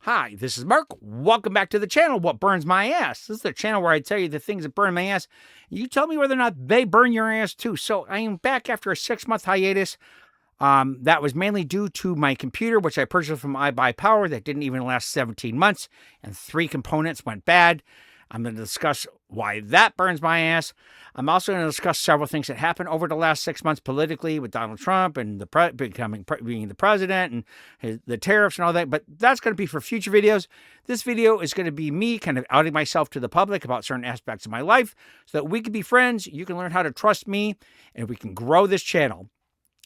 Hi, this is Mark. Welcome back to the channel, What Burns My Ass. This is the channel where I tell you the things that burn my ass. You tell me whether or not they burn your ass too. So I am back after a 6-month hiatus. That was mainly due to my computer, which I purchased from iBuyPower that didn't even last 17 months, and 3 components went bad. I'm going to discuss why that burns my ass. I'm also going to discuss several things that happened over the last 6 months politically with Donald Trump and being the president and the tariffs and all that. But that's going to be for future videos. This video is going to be me kind of outing myself to the public about certain aspects of my life so that we can be friends. You can learn how to trust me and we can grow this channel.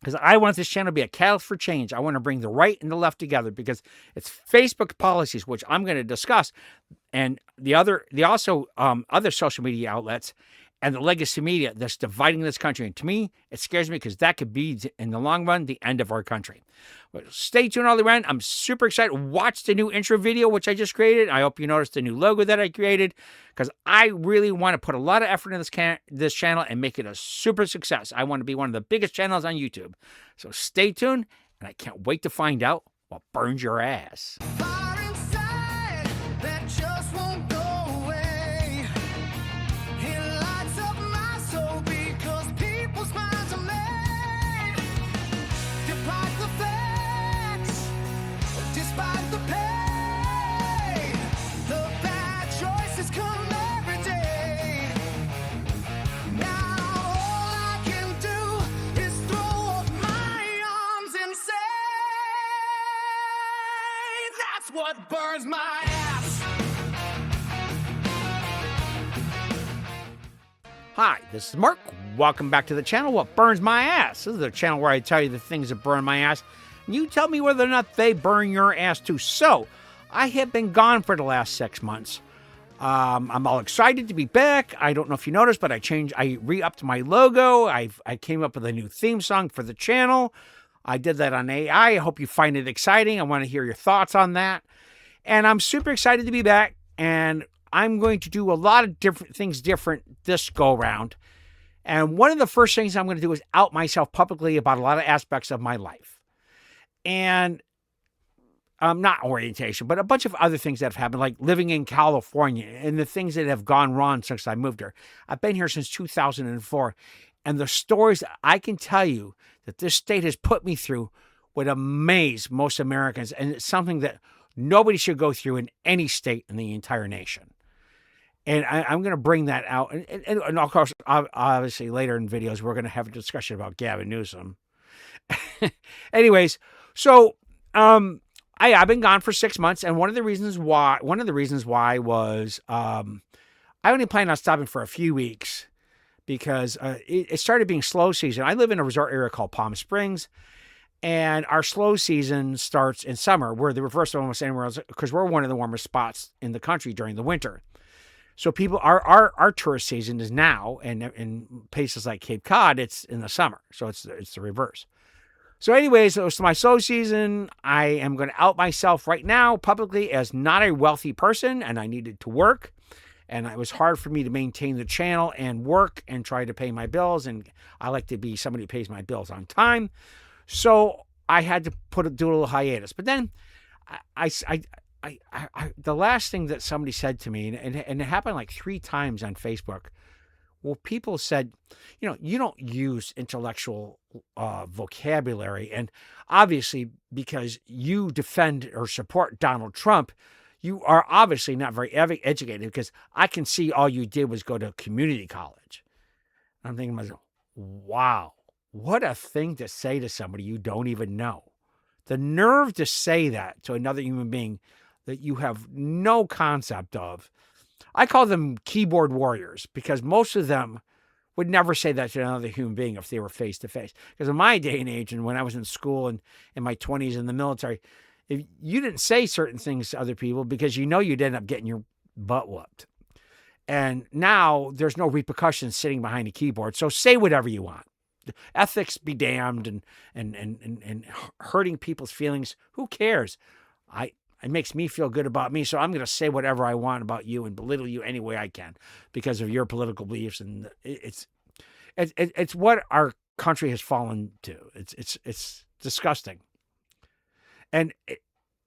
Because I want this channel to be a catalyst for change. I want to bring the right and the left together because it's Facebook policies, which I'm going to discuss, and the other social media outlets and the legacy media that's dividing this country. And to me, it scares me because that could be, in the long run, the end of our country. But stay tuned all the way around. I'm super excited. Watch the new intro video, which I just created. I hope you noticed the new logo that I created because I really want to put a lot of effort in this channel and make it a super success. I want to be one of the biggest channels on YouTube. So stay tuned, and I can't wait to find out what burns your ass. What burns my ass? Hi, this is Mark. Welcome back to the channel, What Burns My Ass. This is the channel where I tell you the things that burn my ass. And you tell me whether or not they burn your ass too. So, I have been gone for the last 6 months. I'm all excited to be back. I don't know if you noticed, but I re-upped my logo. I came up with a new theme song for the channel. I did that on AI. I hope you find it exciting. I want to hear your thoughts on that. And I'm super excited to be back. And I'm going to do a lot of different things this go around. And one of the first things I'm going to do is out myself publicly about a lot of aspects of my life. And not orientation, but a bunch of other things that have happened, like living in California and the things that have gone wrong since I moved here. I've been here since 2004. And the stories that I can tell you that this state has put me through would amaze most Americans. And it's something that nobody should go through in any state in the entire nation. And I'm going to bring that out. And of course, obviously later in videos, we're going to have a discussion about Gavin Newsom. Anyways, so I've been gone for 6 months. And one of the reasons why was I only planned on stopping for a few weeks because it started being slow season. I live in a resort area called Palm Springs, and our slow season starts in summer. We're the reverse of almost anywhere else because we're one of the warmest spots in the country during the winter. So our tourist season is now, and in places like Cape Cod, it's in the summer. So it's the reverse. So anyways, it was my slow season. I am going to out myself right now publicly as not a wealthy person, and I needed to work. And it was hard for me to maintain the channel and work and try to pay my bills. And I like to be somebody who pays my bills on time. So I had to do a little hiatus. But then the last thing that somebody said to me, and it happened like 3 times on Facebook, well, people said, you don't use intellectual vocabulary. And obviously, because you defend or support Donald Trump, you are obviously not very educated because I can see all you did was go to community college. I'm thinking to myself, wow, what a thing to say to somebody you don't even know. The nerve to say that to another human being that you have no concept of. I call them keyboard warriors because most of them would never say that to another human being if they were face to face. Because in my day and age, and when I was in school and in my 20s in the military, if you didn't say certain things to other people because you'd end up getting your butt whooped. And now there's no repercussions sitting behind a keyboard. So say whatever you want. Ethics be damned and hurting people's feelings. Who cares? It makes me feel good about me. So I'm going to say whatever I want about you and belittle you any way I can because of your political beliefs. And it's what our country has fallen to. It's disgusting. And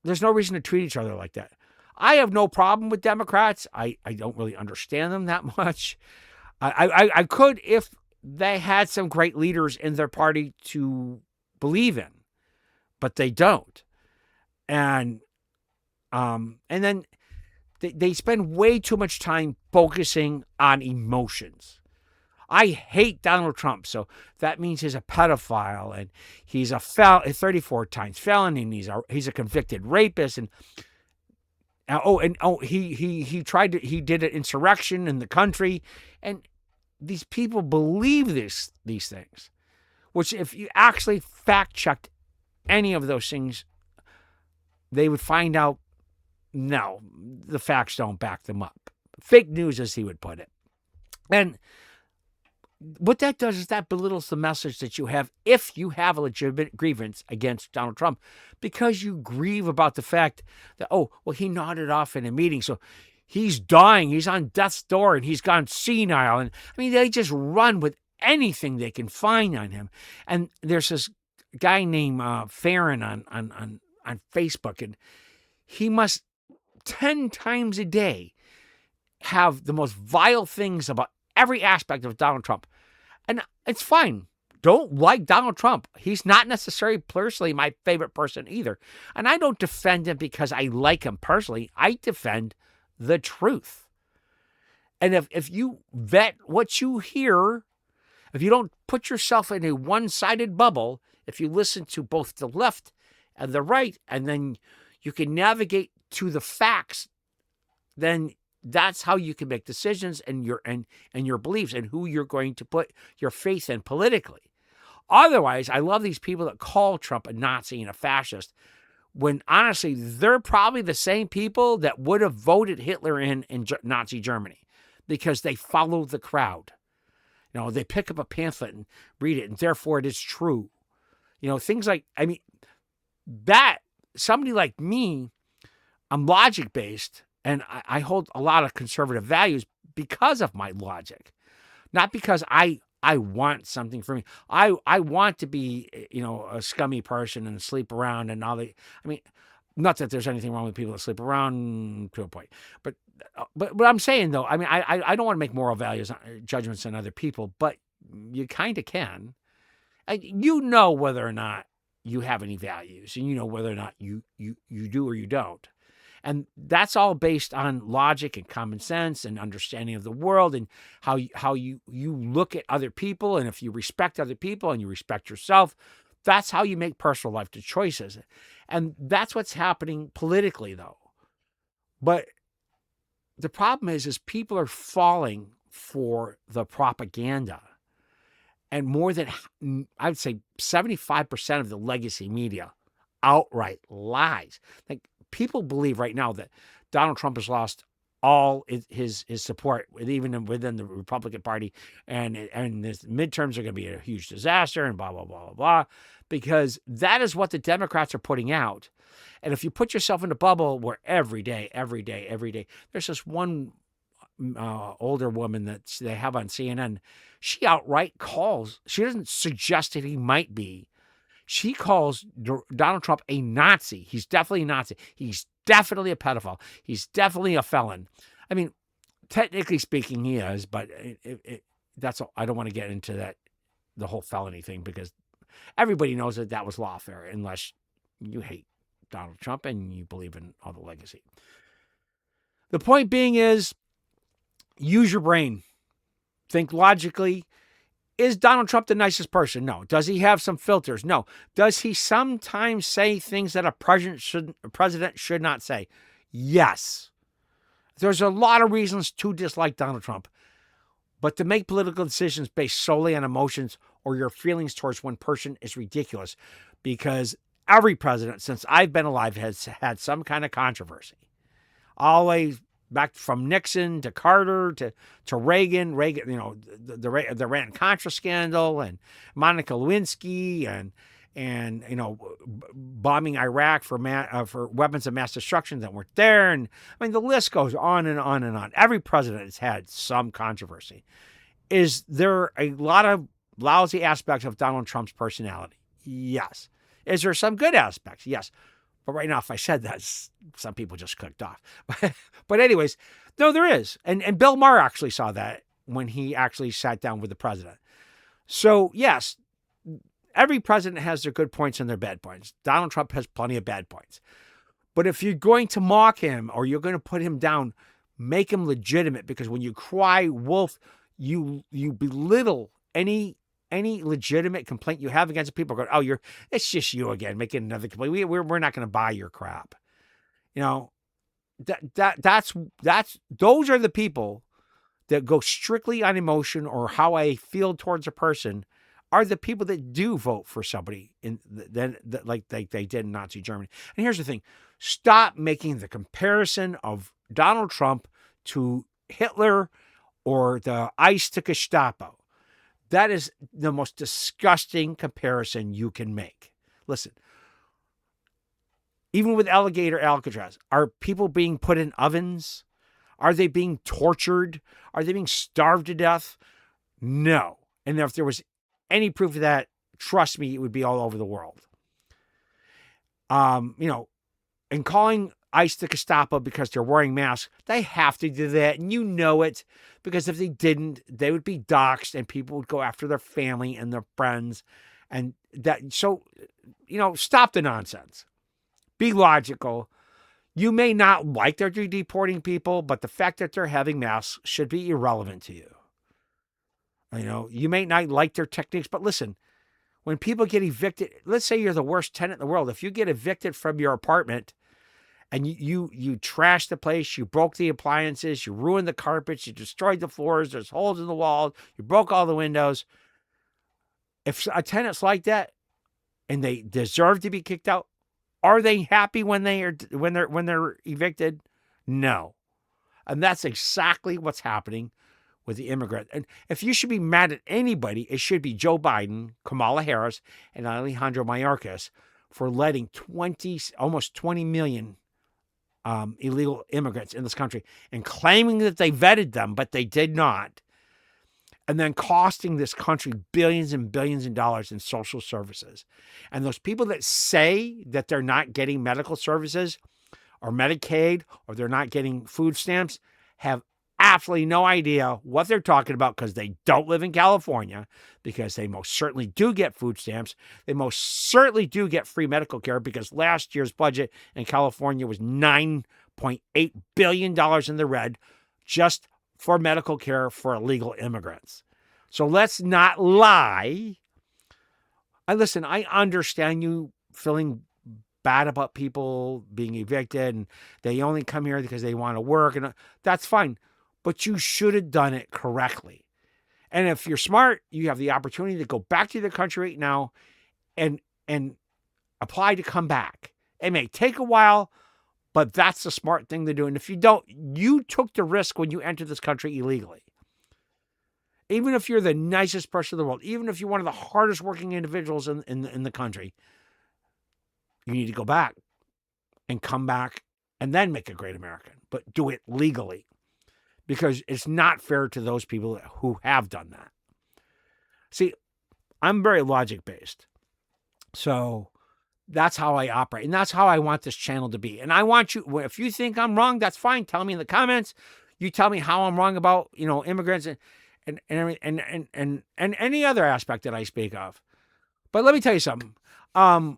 there's no reason to treat each other like that. I have no problem with Democrats. I don't really understand them that much. I could if they had some great leaders in their party to believe in, but they don't. And then they spend way too much time focusing on emotions. I hate Donald Trump, so that means he's a pedophile and he's a 34 times felon, and he's a convicted rapist, and he did an insurrection in the country, and these people believe these things, which if you actually fact checked any of those things, they would find out, no, the facts don't back them up. Fake news, as he would put it. And what that does is that belittles the message that you have if you have a legitimate grievance against Donald Trump, because you grieve about the fact that, he nodded off in a meeting, so he's dying, he's on death's door, and he's gone senile. And I mean, they just run with anything they can find on him. And there's this guy named Farron on Facebook, and he must 10 times a day have the most vile things about every aspect of Donald Trump. And it's fine. Don't like Donald Trump. He's not necessarily personally my favorite person either. And I don't defend him because I like him personally. I defend the truth. And if you vet what you hear, if you don't put yourself in a one-sided bubble, if you listen to both the left and the right, and then you can navigate to the facts, then that's how you can make decisions and your beliefs and who you're going to put your faith in politically. Otherwise, I love these people that call Trump a Nazi and a fascist, when honestly, they're probably the same people that would have voted Hitler in Nazi Germany, because they follow the crowd. They pick up a pamphlet and read it, and therefore it is true. Things like, that somebody like me, I'm logic-based, and I hold a lot of conservative values because of my logic, not because I want something for me. I want to be, a scummy person and sleep around and all the. Not that there's anything wrong with people that sleep around to a point, but what I'm saying though, I don't want to make moral values judgments on other people, but you kind of can. Whether or not you have any values, and whether or not you do or you don't. And that's all based on logic and common sense and understanding of the world, and how you look at other people. And if you respect other people and you respect yourself, that's how you make personal life choices. And that's what's happening politically, though. But the problem is people are falling for the propaganda. And more than, I'd say, 75% of the legacy media outright lies. Like, people believe right now that Donald Trump has lost all his support, even within the Republican Party, and the midterms are going to be a huge disaster, and blah, blah, blah, blah, blah, because that is what the Democrats are putting out. And if you put yourself in a bubble where every day, there's this one older woman that they have on CNN, she outright calls, she doesn't suggest that he might be, she calls Donald Trump a Nazi. He's definitely a Nazi. He's definitely a pedophile. He's definitely a felon. Technically speaking, he is, but that's all. I don't want to get into that, the whole felony thing, because everybody knows that was lawfare, unless you hate Donald Trump and you believe in all the legacy. The point being is, use your brain. Think logically. Is Donald Trump the nicest person? No. Does he have some filters? No. Does he sometimes say things that a president should not say? Yes. There's a lot of reasons to dislike Donald Trump. But to make political decisions based solely on emotions or your feelings towards one person is ridiculous, because every president since I've been alive has had some kind of controversy. Always. Back from Nixon to Carter to Reagan, the Iran-Contra scandal, and Monica Lewinsky, and bombing Iraq for weapons of mass destruction that weren't there, and the list goes on and on and on. Every president has had some controversy. Is there a lot of lousy aspects of Donald Trump's personality? Yes. Is there some good aspects? Yes. But right now, if I said that, some people just clicked off. But anyways, no, there is. And Bill Maher actually saw that when he actually sat down with the president. So yes, every president has their good points and their bad points. Donald Trump has plenty of bad points. But if you're going to mock him or you're going to put him down, make him legitimate, because when you cry wolf, you belittle any legitimate complaint you have against people. Going, oh, it's just you again making another complaint. We're not going to buy your crap. You know, those are the people that go strictly on emotion or how I feel towards a person, are the people that do vote for somebody like they did in Nazi Germany. And here's the thing: stop making the comparison of Donald Trump to Hitler or the ICE to Gestapo. That is the most disgusting comparison you can make. Listen, even with alligator Alcatraz, are people being put in ovens? Are they being tortured? Are they being starved to death? No. And if there was any proof of that, trust me, it would be all over the world. And calling ICE the Gestapo because they're wearing masks, they have to do that, and you know it, because if they didn't, they would be doxxed and people would go after their family and their friends. And that, so, stop the nonsense. Be logical. You may not like that they're deporting people, but the fact that they're having masks should be irrelevant to you. You may not like their techniques, but listen, when people get evicted, let's say you're the worst tenant in the world. If you get evicted from your apartment and you trashed the place, you broke the appliances, you ruined the carpets, you destroyed the floors, there's holes in the walls, you broke all the windows. If a tenant's like that and they deserve to be kicked out, are they happy when they're evicted? No. And that's exactly what's happening with the immigrant. And if you should be mad at anybody, it should be Joe Biden, Kamala Harris, and Alejandro Mayorkas for letting almost 20 million illegal immigrants in this country and claiming that they vetted them, but they did not. And then costing this country billions and billions of dollars in social services. And those people that say that they're not getting medical services or Medicaid or they're not getting food stamps have absolutely no idea what they're talking about, because they don't live in California, because they most certainly do get food stamps. They most certainly do get free medical care, because last year's budget in California was $9.8 billion in the red just for medical care for illegal immigrants. So let's not lie. And listen, I understand you feeling bad about people being evicted and they only come here because they want to work, and that's fine. But you should have done it correctly. And if you're smart, you have the opportunity to go back to the country right now and apply to come back. It may take a while, but that's the smart thing to do. And if you don't, you took the risk when you entered this country illegally. Even if you're the nicest person in the world, even if you're one of the hardest working individuals in the country, you need to go back and come back and then make a great American. But do it legally, because it's not fair to those people who have done that. See, I'm very logic-based. So that's how I operate. And that's how I want this channel to be. And I want you, if you think I'm wrong, that's fine. Tell me in the comments. You tell me how I'm wrong about, immigrants and any other aspect that I speak of. But let me tell you something. I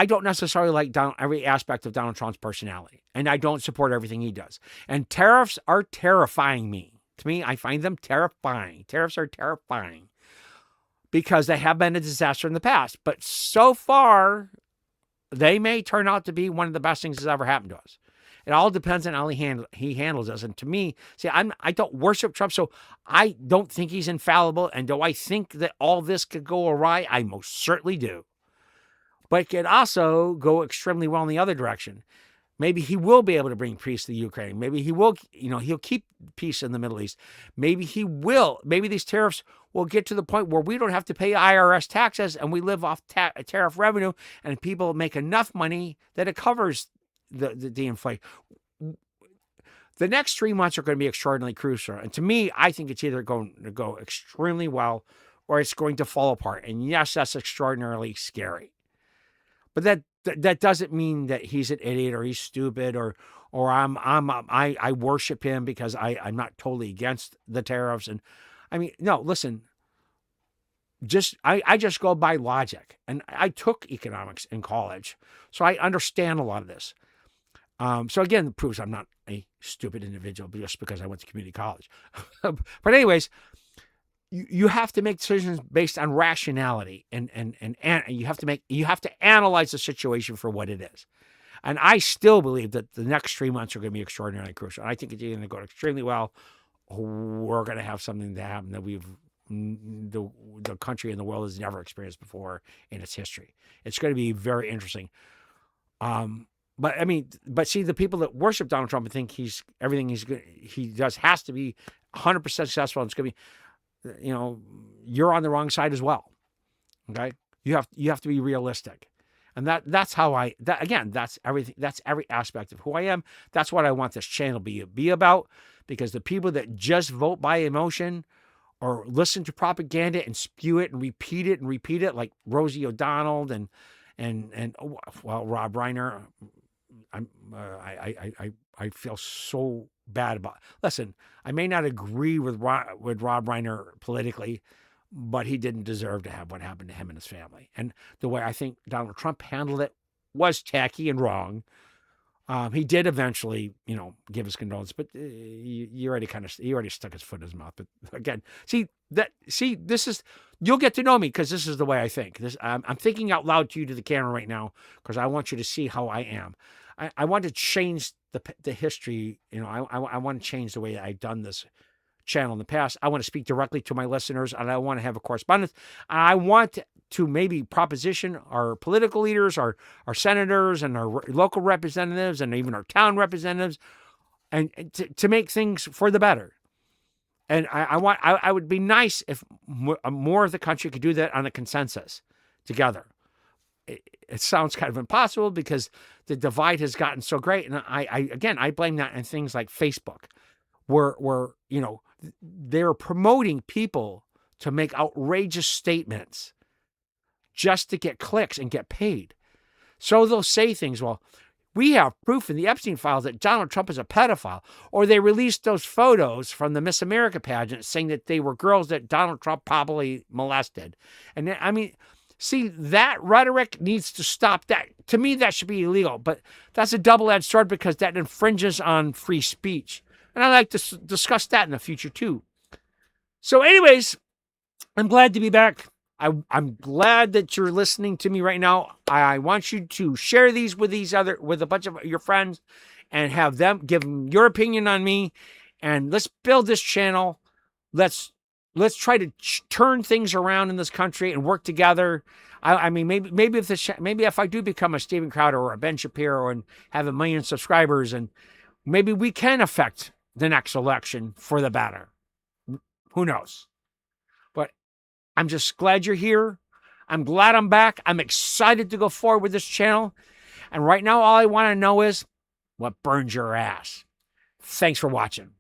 don't necessarily like every aspect of Donald Trump's personality, and I don't support everything he does. And tariffs are terrifying me. To me, I find them terrifying. Tariffs are terrifying because they have been a disaster in the past. But so far, they may turn out to be one of the best things that's ever happened to us. It all depends on how he handles us. And to me, see, I don't worship Trump, so I don't think he's infallible. And do I think that all this could go awry? I most certainly do. But it could also go extremely well in the other direction. Maybe he will be able to bring peace to Ukraine. Maybe he will, he'll keep peace in the Middle East. Maybe he will. Maybe these tariffs will get to the point where we don't have to pay IRS taxes and we live off tariff revenue, and people make enough money that it covers the inflation. The next 3 months are going to be extraordinarily crucial. And to me, I think it's either going to go extremely well or it's going to fall apart. And yes, that's extraordinarily scary. But that that doesn't mean that he's an idiot or he's stupid or I worship him because I'm not totally against the tariffs. And I mean, no, listen, I just go by logic, and I took economics in college, so I understand a lot of this. So again, it proves I'm not a stupid individual just because I went to community college. But anyways, you have to make decisions based on rationality, and you have to analyze the situation for what it is. And I still believe that the next 3 months are going to be extraordinarily crucial. And I think it's going to go extremely well. We're going to have something to happen that the country and the world has never experienced before in its history. It's going to be very interesting. But I mean, see, the people that worship Donald Trump and think everything he does has to be 100% successful. And it's going to be, you're on the wrong side as well. Okay, you have to be realistic. And that's everything. That's every aspect of who I am. That's what I want this channel be about, because the people that just vote by emotion or listen to propaganda and spew it and repeat it like Rosie O'Donnell and Rob Reiner, I feel so bad about. Listen, I may not agree with Rob Reiner politically, but he didn't deserve to have what happened to him and his family. And the way I think Donald Trump handled it was tacky and wrong. He did eventually, give his condolences, but he already stuck his foot in his mouth. But again, this is, you'll get to know me because this is the way I think. I'm thinking out loud to you, to the camera right now, because I want you to see how I am. I want to change the history. I want to change the way I've done this channel in the past. I want to speak directly to my listeners, and I want to have a correspondence. I want to maybe proposition our political leaders, our senators, and our local representatives, and even our town representatives, and to make things for the better. And I would be nice if more of the country could do that on a consensus together. It sounds kind of impossible because the divide has gotten so great, and I blame that on things like Facebook, where they're promoting people to make outrageous statements just to get clicks and get paid. So they'll say things, well, we have proof in the Epstein files that Donald Trump is a pedophile. Or they released those photos from the Miss America pageant saying that they were girls that Donald Trump probably molested. And I mean, see, that rhetoric needs to stop. That, to me, that should be illegal. But that's a double-edged sword because that infringes on free speech. And I'd like to discuss that in the future, too. So anyways, I'm glad to be back. I'm glad that you're listening to me right now. I want you to share these with a bunch of your friends and have them give them your opinion on me. And let's build this channel. Let's try to turn things around in this country and work together. I mean, maybe if I do become a Steven Crowder or a Ben Shapiro and have 1 million subscribers, and maybe we can affect the next election for the better. Who knows? But I'm just glad you're here. I'm glad I'm back. I'm excited to go forward with this channel. And right now, all I want to know is what burns your ass. Thanks for watching.